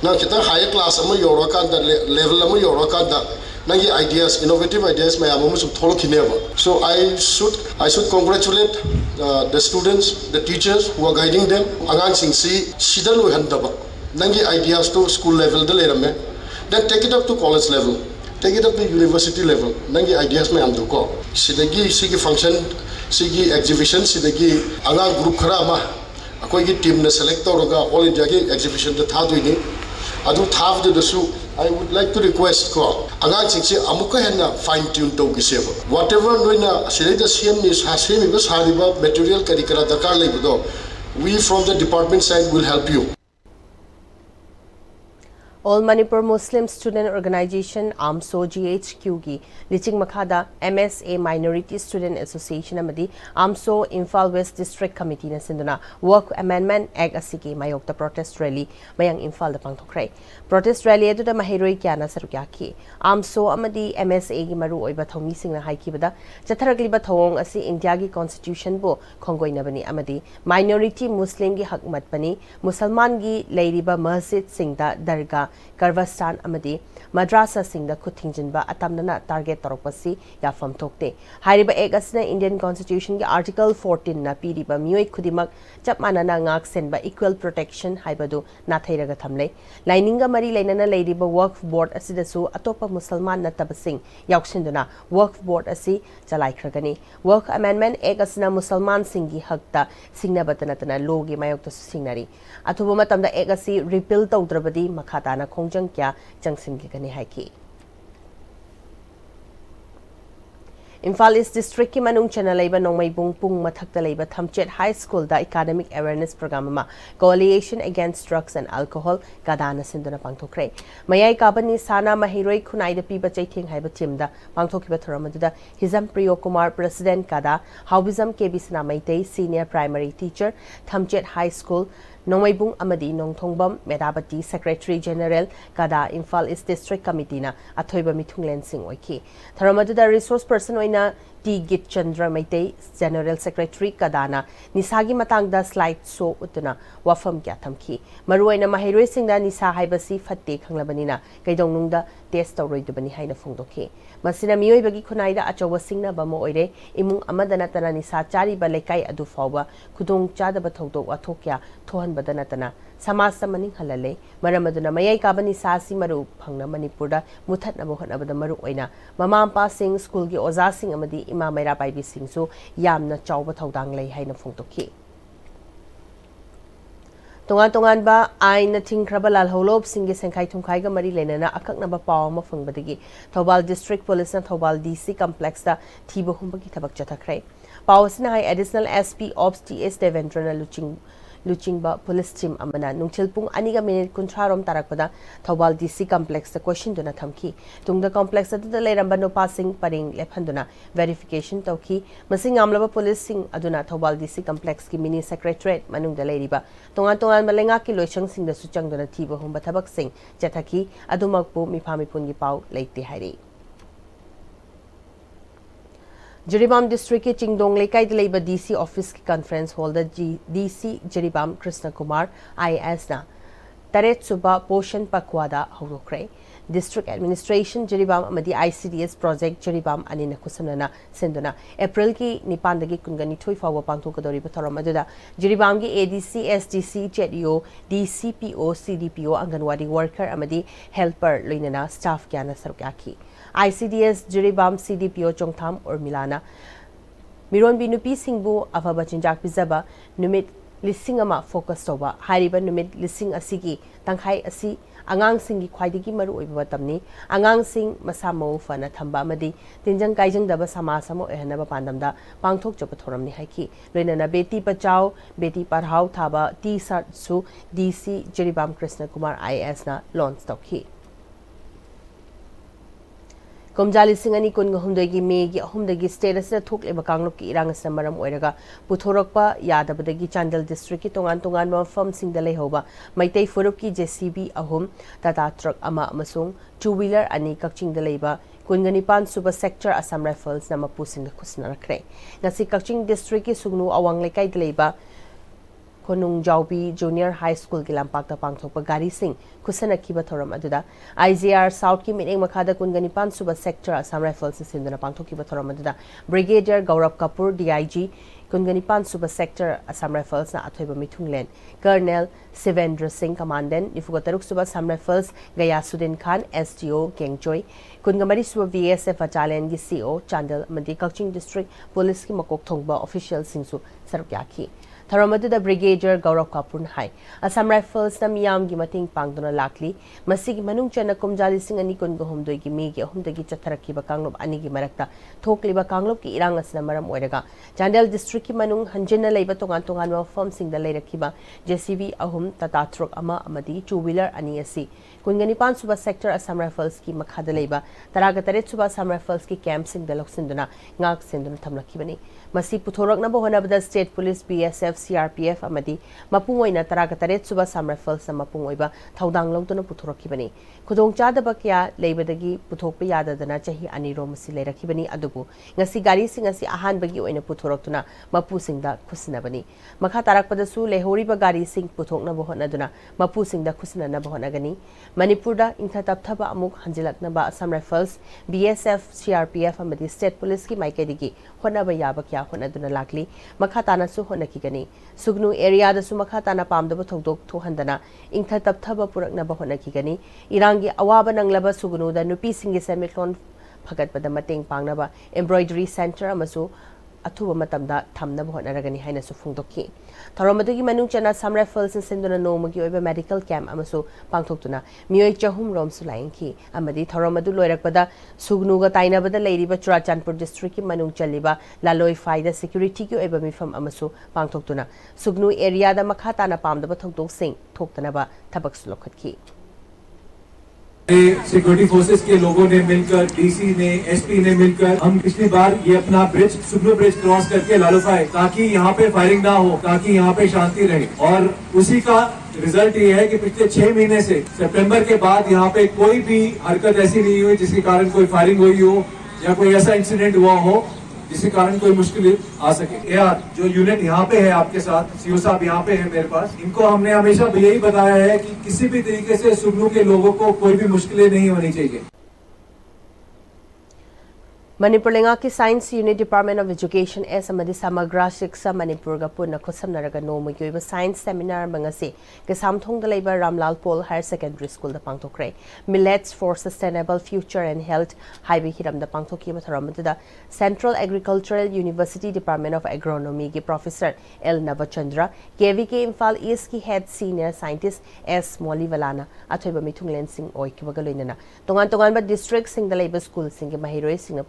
na kita higher class ama yoro kanda level ama yoro kanda nagi ideas innovative ideas may amu sum tholo kineva so I should congratulate the students the teachers who are guiding them angang sing si sidalu handaba nangi ideas to school level the lerame then take it up to college level take it up to university level nangi ideas me amdu ko sidagi sigi function sigi exhibition sidagi anga group khara ma akoi gi team na select tawraga all india gi exhibition da tha doini adu thav de su I would like to request ko anga singsi amuka henna fine tune to gi seva whatever noina sidai cm ni semi ba sariba material karikara dakar leibudo we from the department side will help you All Manipur Muslim Student Organization AMSO GHQ gi liching makhada MSA Minority Student Association amadi AMSO Imphal West District Committee na sinduna Work Amendment Act asigi mayokta protest rally mayang Imphal da pangthokrai protest rally adu da mahiroi kya na sarukya ki AMSO amadi MSA gi maru oiba thomi singna haikibada chatharagli ba thong asi India gi constitution bo khongoina bani amadi minority Muslim gi hakmat bani Musalman gi leiriba masjid singda darga Karvastan amadi madrasa singda kuthingjinba atamnana target toropasi ya fam thokte hairiba ek asna Indian Constitution gi Article 14 na piriba mioi khudimak chap manana ngak senba equal protection haibadu na thairaga thamlei lininga mari leinana leiriba work board asidasu atopa musalman na tabasing yauksinduna work board asi chalai khragani work amendment ek asna musalman singi hakta singna batanatana logi mayokta singnari athuba matamda ek asi repeal tawdrabadi makhata na khongjang kya jangsim gani haiki Imphal East District ki manung chana leiba nongmai bung pung mathakta leiba Thamchet High School da academic awareness program ma coalition against drugs and alcohol kadana sinduna pangthokre mayai kabani sana mahiroi khunai da piba chaithing haiba timda pangthokiba thoramadu Hizam Priyo Kumar president kada Haubizam KB Sana Maitei senior primary teacher Thamchet High School Nongmaibung Amadi Nongthongbam Medabati Secretary General Kada Imphal East District Committee na Athoiba Mithunglen Singh oiki Tharamadu da resource person oina T Git Chandra Maitei General Secretary Kadana Nisagi matang da slide so utuna wafam kya thamki maruaina mahiroi singda nisa haibasi fatte khanglabanina kaidongnungda test tawroidubani haina phungdokhi masina mioi bagi khunaida achowa singna bamo oire imung amadana tana nisa chari ba lekai adu fawba khudong chada ba thogdok athokya thohan badana tana samasa maning halale maramaduna mayai kabani sasi maru phangna manipurda muthatna bohna bada maru oina mamampa sing school gi oza sing amadi ima maira baibi sing su yamna chawba thodang lei haina phungtokhi Tongan ba aina thingkraba lalholop singi sengkai thungkai ga mari lenana akakna ba paw ma fungbadagi Thobal District Police na Thobal DC complex da thiba humba ki thabak chathakrai pawsina hai additional SP Ops TS Devendrana Luching ba police team amana nungchilpung aniga minute kunthrarom tarakpada Thobal DC complex da question duna thamki tungda complex da leiramba no passing paring lephanduna verification tawki masing amlaba police sing aduna Thobal DC complex ki mini secretariat manung da leiriba tongan malenga ki loichang sing da suchang duna thiba humba thabak sing chathaki adumakpu miphamipun gi paw leite hairi Jiribam District ke Chingdong Lekai Dileiba DC Office ki Conference Hall da DC Jiribam Krishna Kumar IAS na Taret Suba Poshan Pakhwada Hurokre District Administration Jiribam amadi ICDS Project Jiribam anina kusanana senduna April ki nipandagi kungani thoi fawa pangtho kadori batharam aduda Jiribam ki ADC SDC JDO DCPO CDPO Anganwadi worker amadi helper loinana staff kyana sarkyaki ICDS Jiribam CDPO Chongtham or Milana Miron Binupi Singbu Afaba Chinjak Bizaba Numit Lissingama focus toba Hariba Numit Lissing Asigi Tanghai Asi Angang Singi Kwaidigi Maru Ibatamni Angang Sing Masamo Fana Thamba Madi Tinjang Kaijang Daba Samasamo Ehanaba Pandamda Pangthok Jopathoramni Haiki Renana Beti Pachao Beti Parhau Thaba T-Sat Su DC Jiribam Krishna Kumar IAS na launch tokhi Komjali Singani Kunga Humdagi Megi Humdagi status na Tuk Leba Kanglok ki Irang Samaram Oiraga Puthorokpa Yadabadagi Chandal District ki Tongan ma firm Singdale Hoba Maitei Furup ki JCB Ahum Tata Truck Ama Amasung two-wheeler ani Kakching Daleba Kunganipan Super Sector Assam Rifles na mapusing na kusnarakre Ngasi Kakching District ki Sugnu Awang Lekay Daleba Konung Jaubi Junior High School ki lampak ta pangthokpa gari sing kusana kiba thoram aduda IGR South ki mining makhada Kunganipan Suba Sector Assam Rifles sinduna pangthokiba thoram aduda Brigadier Gaurav Kapoor DIG Kunganipan Suba Sector Assam Rifles na athoiba mithunglen Colonel Sivendra Singh Commandant Nifugataruk Suba Assam Rifles Gayasuddin Khan SDO Gengjoy Kungamari Suba VSF Battalion gi CO Chandal Mandi Kakching District Police ki makok thongba official singsu sarukyaki Tharamadu Brigadier Gaurav Kapur hai Assam Rifles na miyam gi mating pangduna lakli masigi manung chana kumjali sing ani kun gohumdoi gi mi gi ahumdagi chatharaki ba kanglop ani gi marakta thokli ba kanglop ki irang asna maram oiraga Chandel district ki manung hanjina leiba tongan tongan ma firm sing da leiraki ba JCB ahum tata truck ama amadi two wheeler ani asi kungani pan suba sector Assam Rifles ki makhada leiba taraga taret suba Assam Rifles ki camp sing da loksinduna ngak sinduna thamlaki bani masi puthorok na bohona bada state police BSF CRPF amadi mapungoi na taraga taret suba Assam Rifles na mapungoi ba thaudang longtuna puthoraki bani khudong chada ba kya leibadagi puthokpa yada dana chahi ani ro masi leiraki bani adubu ngasi gari sing ngasi ahan bagi oina puthorokuna mapu sing da khusna bani makha tarak pada su lehori ba gari sing puthokna bohona duna mapu sing da khusna na bohona gani Manipur da ingtha tapthaba amuk hanjilakna ba Assam Rifles BSF CRPF amadi state police ki maikadigi hona ba yaba kya hona duna lakli makha tana su hona ki gani sugnu area da su makha tana pamdaba thodok thohandana ingtha tapthaba purakna ba hona ki gani irangi awaba nanglaba sugnu da nupi singi semiklon phagat pada mateng pangnaba embroidery center amasu athuba matamda thamna bhona ragani haina su phungdokki Tharomadagi manung chana Assam Rifles sinduna nomagi oiba medical camp amasu pangthoktuna mioi chahum rom su laingki amadi Tharomadu loirakpada sugnuga tainabada leiriba Churachandpur district ki manung chaliba laloi faida security ki oiba mifam amasu pangthoktuna sugnu area da makha tana pamdaba thokdok sing thoktanaba thabak sulokhatki security forces के लोगों ने मिलकर DC ने SP ने मिलकर हम पिछली बार ये अपना ब्रिज सुग्नो ब्रिज क्रॉस करके लालूफाई ताकि यहाँ पे फायरिंग ना हो ताकि यहाँ पे शांति रहे और उसी का रिजल्ट ये है कि पिछले 6 महीने से सितंबर के बाद यहाँ पे कोई भी हरकत ऐसी नहीं हुई जिसके कारण कोई फायरिंग हुई हो या कोई ऐसा इंसिडेंट हुआ हो जिसके कारण कोई मुश्किल आ सके यार जो यूनिट यहाँ पे है आपके साथ सीओ साहब यहाँ पे है मेरे पास इनको हमने हमेशा यही बताया है कि किसी भी तरीके से सुगनू के लोगों को कोई भी मुश्किलें नहीं होनी चाहिए Manipur lenga ki Science Unit Department of Education S amadi Samagra Shiksha Manipur ga punna khosamnaraga nomu gi oiba science seminar bangase ke samthong da leiba Ramlal Pol Higher Secondary School da pangthokre Millets for Sustainable Future and Health highway hiram da pangthoki matharamadu da Central Agricultural University Department of Agronomy gi Professor L Navachandra KVK Imphal East ki Head Senior Scientist S Molivalana athoiba mithunglen sing oi ki bagaloinana tongan ba district sing da leiba school sing ge mahiroi sing na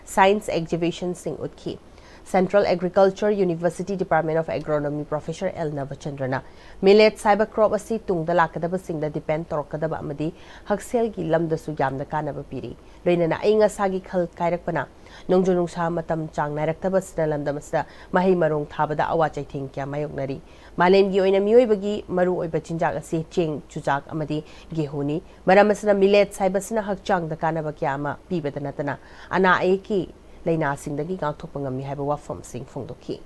Science Exhibition Sing Utki Central Agriculture University Department of Agronomy Professor L Navachandrana Millet Cyber Crop asi tungda lakadaba singda depend torkadaba amadi haksel gi lamda su yamna kanaba piri loinana ainga sagi khal kairakpana nongjunung sa matam chang nairakthaba sida lamda masda mahi marong thabada awa chaithing kya mayoknari malem gi oina mioi bagi maru oiba chinjak asi cheng chujak amadi gehuni maramasna millet cyber sina hakchang da kanaba kya ma pibadana tana ana eki Laina sing dagi gang thopangam mi haiba wafam sing phongdokhi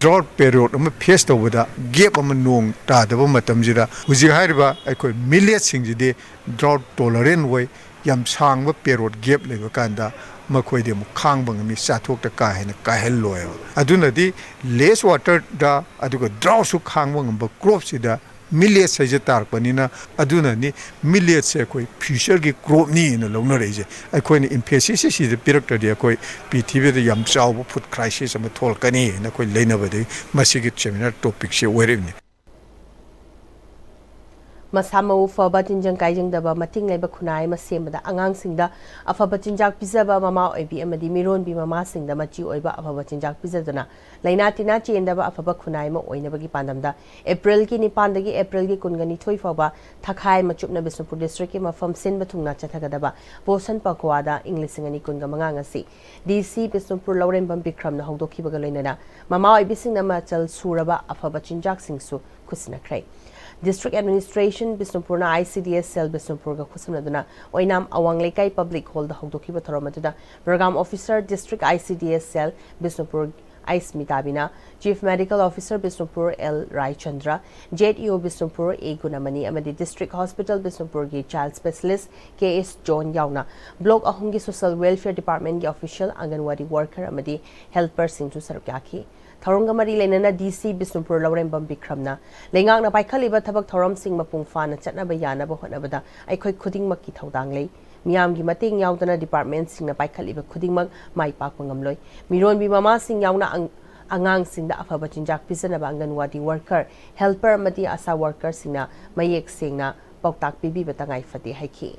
drought period am face to wada gap am nong ta da matam jira huji haiba aikoi millet sing jide drought tolerant way yam sang ba period gap leba kanda makhoi de mu khang bang mi sa thok ta ka hena ka hel loy aduna di less water da aduga drought su khang bang ba crop sida millet sai je tar panina aduna ni millet se koi future gi crop ni na long na reje ai koi ni emphasis si de director de koi ptv de yam chaw food crisis am thol kani na koi leina ba de masigi seminar topic se werevni Masamaw faba tinjang kaijang daba mating leba khunai masemada angang singda afaba tinjak pizaba mama oibi amadi miron bi mama singda machi oiba afaba tinjak pizadana laina tina chendaba afaba khunai ma oina bagi pandamda April ki nipan dagi April ki kungani thoi faba thakhai machupna Bisnupur district ki mafam sin bathungna chathagadaba Poshan Pakhwada English singani kunga manga ngasi DC Bisnupur Laurembam Bikramna hongdokhi baga loinana mama oibi singna machal suraba afaba tinjak singsu khusna krai District Administration Bisnupurna ICDS Cell Bisnupur ga khusamnaduna oinam awanglekai public hall da hogdoki ba thoramatuda program officer District ICDS Cell Bisnupur Ice Mitabina Chief Medical Officer Bisnupur L Rai Chandra JEO Bisnupur A Gunamani amadi District Hospital Bisnupur gi Child Specialist KS John Yauna Block ahungi Social Welfare Department gi official Anganwadi worker amadi helper singju sarkyaki Thorongamari lenana DC Bisnupur Laurembam Bikramna lengang na paikhaliba thabak thorom sing mapung fana chatna ba yana ba honabada aikhoi khuding makki thodang lei miyam gi mating yaudana department sing na paikhaliba khuding mak mai pak pangamloi miron bi mama sing yauna angangsingda afaba chinjak pisanaba anganwadi worker helper amadi asa worker singna mayek singna pautak pibi batangai fati haiki.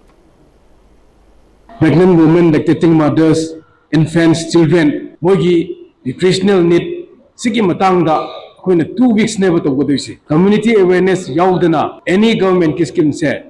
Pregnant women, lactating mothers, infants, children, mogi nutritional need sigi matangda koina 2 weeks never to godoisi. Community awareness yaudana any government ki scheme se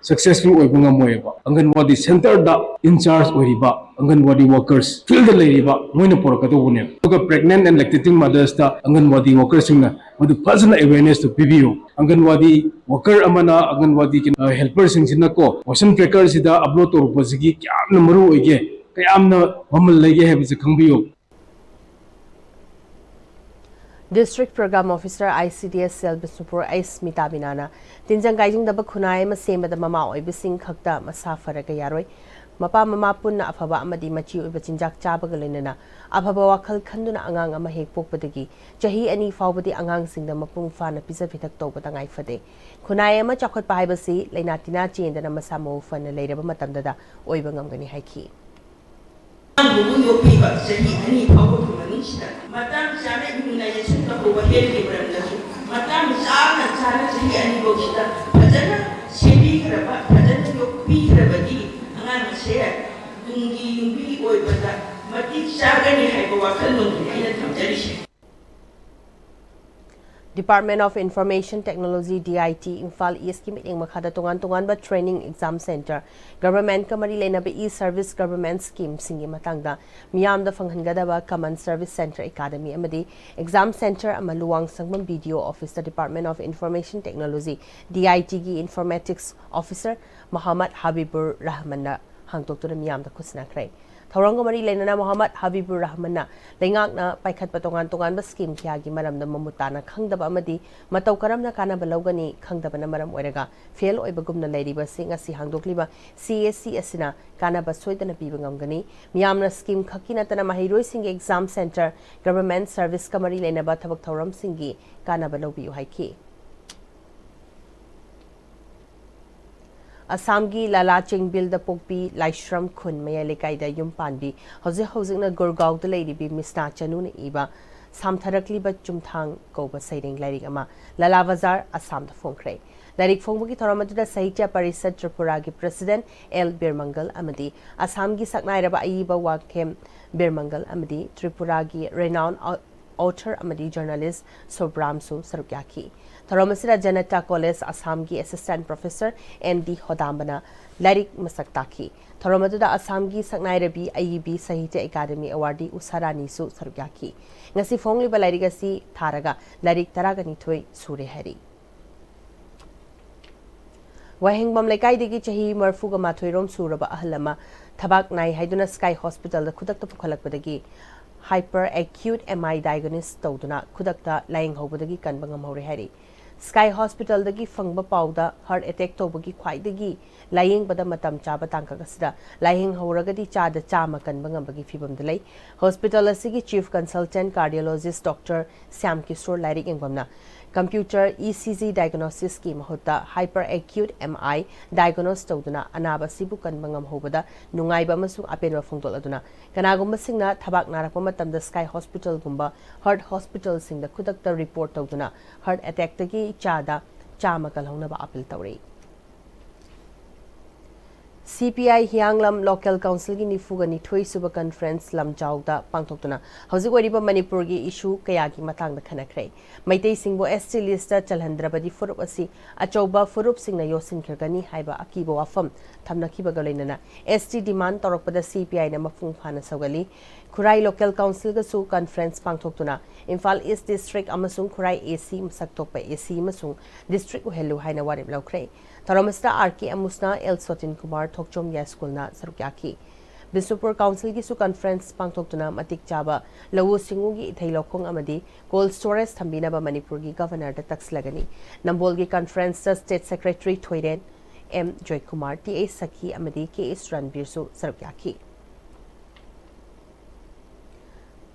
successful oibunga moeba. Anganwadi center da in charge oriba Anganwadi workers field the lariba moina porakato une. Pregnant and lactating mothers da Anganwadi workers singna madu personal awareness to PBO. Anganwadi worker amana Anganwadi helper singina ko motion tracker sida upload to pasigi kyamna maru oige kayamna mamal lege hebse khangbiyo. District Program Officer ICDS Cell Bisnupur Ais Mitabinana Tinjang Gaijing Daba Kunai Masema the Mama Ibising Kakta Masafara Gayaroi Mapa Mama Puna Afaba Amadi Machi Ubachinjak Chabagalina Afaba Wakal Kanduna Angang Amahek Pokpadagi Jahi any Fawbadi Angang Sing the Mapung Fan Pisa Vitak Tobatangai Fade Kunayama Chakot Pahibasi Lainatina and the Namasamo Fan later Matandada Oibangangani Haiki. Madam sana immunization ka po bahir ke beranda tu. Madam sana sini ani bokita. Padana sebi keraba, padana yopi kerabadi. Angan saya yungbi oi pada. Mati sana ni hai bawa kalon ni ina terjadi sih. Department of Information Technology DIT Imphal East ki meeting makhada tungan ba training exam center government kamari lena be e-service government scheme singi matangda miyam da fanghangada ba common service center academy amadi exam center amaluwang sangmam video office the Department of Information Technology DIT gi informatics officer Muhammad Habibur Rahman na hangtok tu miyam da kusna krai Thorong Mari Lenana Muhammad Habibur Rahmana, Lengak na Paikat Patongan ba scheme Kiagi Maram the Mamutana, Kangdaba Amadi, Mataukaram na Kana Balogani, Kangdaba Namaram Weraga, Fail Oibagum na Lady Basing as Sihangdokliba, CSC Asina, Kana Basoid and a Bibangangani, Miamna scheme Kakinatana Mahiro Sing Exam Center, Government Service Kamari Lenaba Tabak Thoram Singi, Kana Balobi Haiki. Assamgi Lalaching Bill the Pokpi Laishram Kun Mayalikai da Yumpandi, Hosing na Gurgaw the lady be Mista Chanun Iba, Sam Tarakli but Jumtang Goba Sading Larik Ama, Lalavazar, Assam the Funkre. Larik Fongi Toramatuda Sahitya Parisad Tripuragi President L. Birmangal Amadi, Assamgi Saknairaba Aiba Wakem Birmangal Amadi, Tripuragi renowned author Amadi journalist Sobramsu Sarukyaki. Tharamasira Janata College Assamgi Assistant Professor N.D. Hodambana Larik Masaktaki. Tharamadada Assamgi Saknairabi IEB Sahitya Academy Awardee Usarani Su Sarugyaki. Ngasi Fongli Balarigasi Taraga Larik Taragani Tui Sure Hari. Wahing Mamlekai Digi Chahi Marfuga Mathuirom Suraba Ahlama Tabak Nai Haiduna Sky Hospital the Kudak Pukalakpadagi Hyper Acute MI Diagnosis Toduna Kudakta Lying Hobadagi Kanbangam Hori Hari. Sky Hospital dagi fangba pauda heart attack tobagi khwai dagi laying bada matam chaba tangkakasida laying horagadi chada chama kanbanga bagi fibam delay hospital asigi chief consultant cardiologist Dr. Sam Kishore Lairik Engbamna computer ECG diagnosis ki mahuta hyper acute MI diagnose toduna anaba sibu kanbangam hobada nungaiba amasung apenwa phongtol aduna kanagumba singna thabak narakpa matamda Sky Hospital gumba heart hospital singda khudakta report toduna heart attack tagi chada chama kalhongnaba appeal tawri CPI Hianglam Local Council gi nifuga ni thoi suba conference lamjawda pangtokuna hauzik wariba Manipur gi issue kayagi matangda khanakrai maitei singbo ST list chalhandrabadi furup asi achauba furup singna yosin khirgani haiba akiba wafam thamnakiba galeinana ST demand torokpada CPI na mafung phana sagali Khurai Local Council ga su conference pangtoktuna Imphal East District amasung Khurai AC masaktokpa AC amasung district uhelu haina warib laukrai Taramasta RK Amusna El Sotin Kumar Thokchom Ya School na Sarukyaki Bisnupur Council gi su conference pangtoktuna matik chaba lawu singu gi ithailokong amadi cold storage thambina ba Manipur gi governor da takslagani Nambol gi conference state secretary Thoiren M Joy Kumar TA Sakhi amadi KS Ranbir su Sarukyaki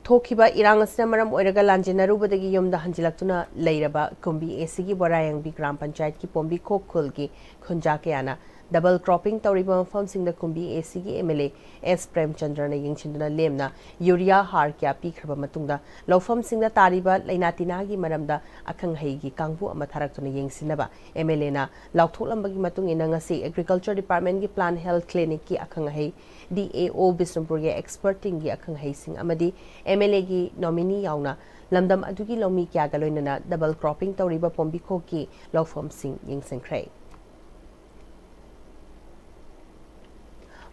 Thokiba Irangasna Maram Oiraga Lanjinarubadagi Yumda Hanjilaktuna Lairaba Kumbi Esigi Borayang Bi Gram Panchayat ki Pombi Kokul ki Khunja Kayana double cropping tawriba mafamsingda kumbi AC gi MLA S Premchandra na yingchinduna lemna urea har kya pikraba matungda lawfamsingda tariba lainatina gi maramda akhang hai gi kangbu ama tharaktuna yingsinaba MLA na lautholambagi matung ina ngasi Agriculture Department gi Plant Health Clinic ki akhang hai DAO Bisnupur gi experting gi akhang hai sing amadi MLA gi nominee yauna lamdam adugi lomi kya galoinana double cropping tawriba pombiko ki lawfam sing yingsinkhrai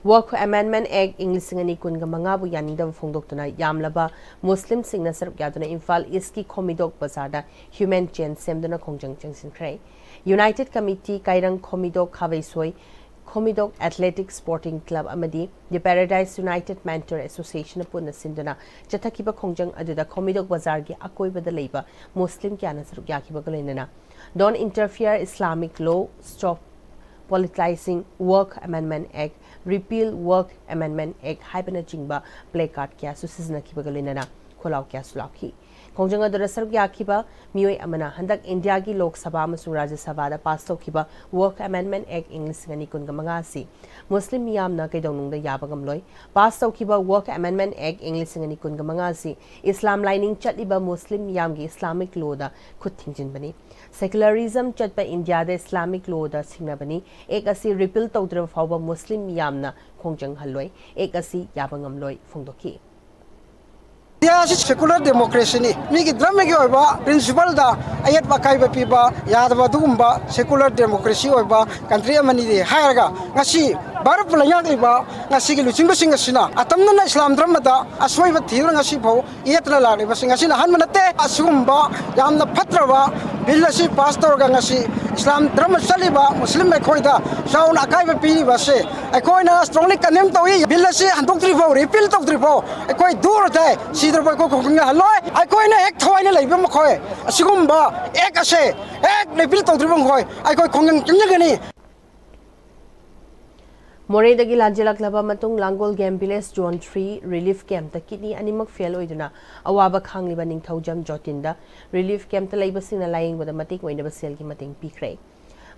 Work Amendment Act English Singani Kunga Mangabu Yaninda Fongdoktuna Yamlaba Muslim Singna Saruk Yaduna Imphal Iski Komidok Bazada Human Chain Semduna Kongjang Changsinkrai United Committee Kairang Komidok Khawaisoi Komidok Athletic Sporting Club Amadi The Paradise United Mentor Association Puna Sinduna Jatakiba Kongjang Aduda Komidok Bazargi Akoibada Labor Muslim Kyana Saruk Yakiba Galinana Don't Interfere Islamic Law Stop Politicizing Work Amendment Act Repeal Work Amendment Act haibana jingba placard kya susizna kibagalina kholau kya sulaki kongjanga dara saruk yakiba mioi amana handak India gi Lok Sabha amasung Rajya Sabha da pass tawkiba Work Amendment Act English ngani kunga mangasi Muslim miyamna kaidonungda yabagam loi pass tawkiba Work Amendment Act English ngani kunga mangasi Islam lining chatliba Muslim miyam gi Islamic law da khuthingjin bani Secularism chatpa India da Islamic law da singna bani ek asi repeal tawdra fawba Muslim miyamna kongjang haloi ek asi yabangam loi phongdoki secular democracy ni migi dramagi oiba principle da ayat bakai ba piba yadaba dugumba secular democracy oiba country amani de hairaga ngasi baru pulanya iba ngasi gi luching basing asina atamna na Islam drama da asoi ba thira ngasi bho yetla la le basing asina han manate asumba yamna phatraba billasi pastor ga ngasi Islam drama saliba Muslim me khoida saun akai ba piri ba se akoina strongly condemn tawi billasi handok tri bho repeal tok tri bho akoi dur dai sidra ko konga haloi akoina ek thawaina leiba ma khoi asigumba ek ase ek repeal tok tri bho khoi akoi kongang kinjagani Moredagi Lanjilak Laba Matung Langol Game Village Zone 3 Relief Camp the kidney animal fail oiduna awaba khangliba ningthaujam jotinda relief camp ta leiba singna lying with the matik oinaba sel gi mating pikrai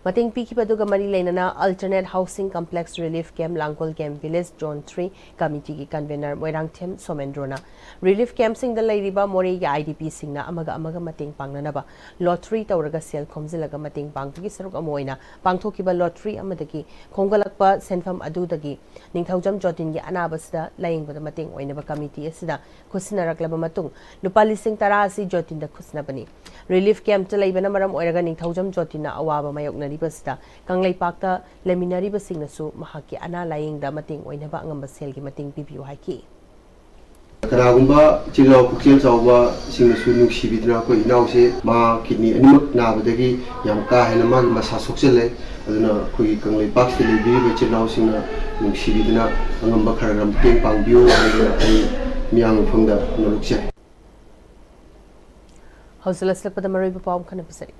mating pikiba duga mari leinana alternate housing complex relief camp Langol Game Village Zone 3 committee gi convener Moirangthem Somendrona relief camp sing the leiriba more gi IDP singna amaga mating pangnanaba lottery tawraga sel khomjilaga mating panggi saruk amoina pangthokiba lottery amadagi khongalakpa senfam adudagi ningthaujam jotin gi anabasda layingbada mating oinaba committee asida khusinaраklaba matung lupa lising tarasi jotin da khusnabani relief camp ta leibana maram oiraga ningthaujam jotinna awaba mayoknari basida kanglai pakta leminari basingna su mahaki ana layingda mating oinaba angamba selgi mating pibiu haiki Kanagumba Chilo Pukiel Sauba Singsu Nuksibidra ko inause ma kidney animak nabadagi yamka henama masa soksele aduna koi kanglai pak sili bi be Chilo Singna Nuksibidna angamba khararam ping pangbiu ai miang phangda nolukse Hausalas lakpada maroi bapawm khana pasari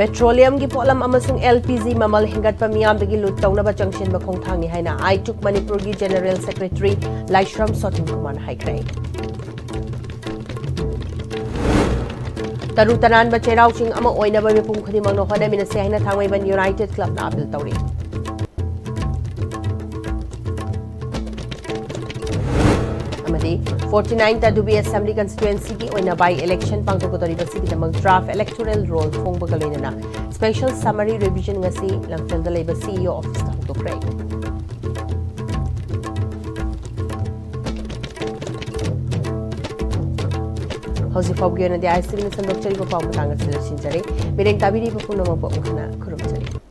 Petroleum gi polam amasung LPG mamal hingat pa miyam dagi lut tawnaba changshin ba khongthangi haina ituk Manipur gi General Secretary Laishram Sotin Kumar haikrai Taru tanan ba cherau ching ama oina ba mipum khadi mangno hona mina se haina thangwai ban United Club na apil tawri amadi 49 Tadubi Assembly constituency ki oina by election pangtokori basi ki namang draft electoral roll phongbagalena special summary revision ngasi lamfel da labor CEO office ta hokrai Hosi Fabio na di ICV na sandok chari ko pamutanga sila sinjari mireng tabiri pa puno mo po khana khurum chari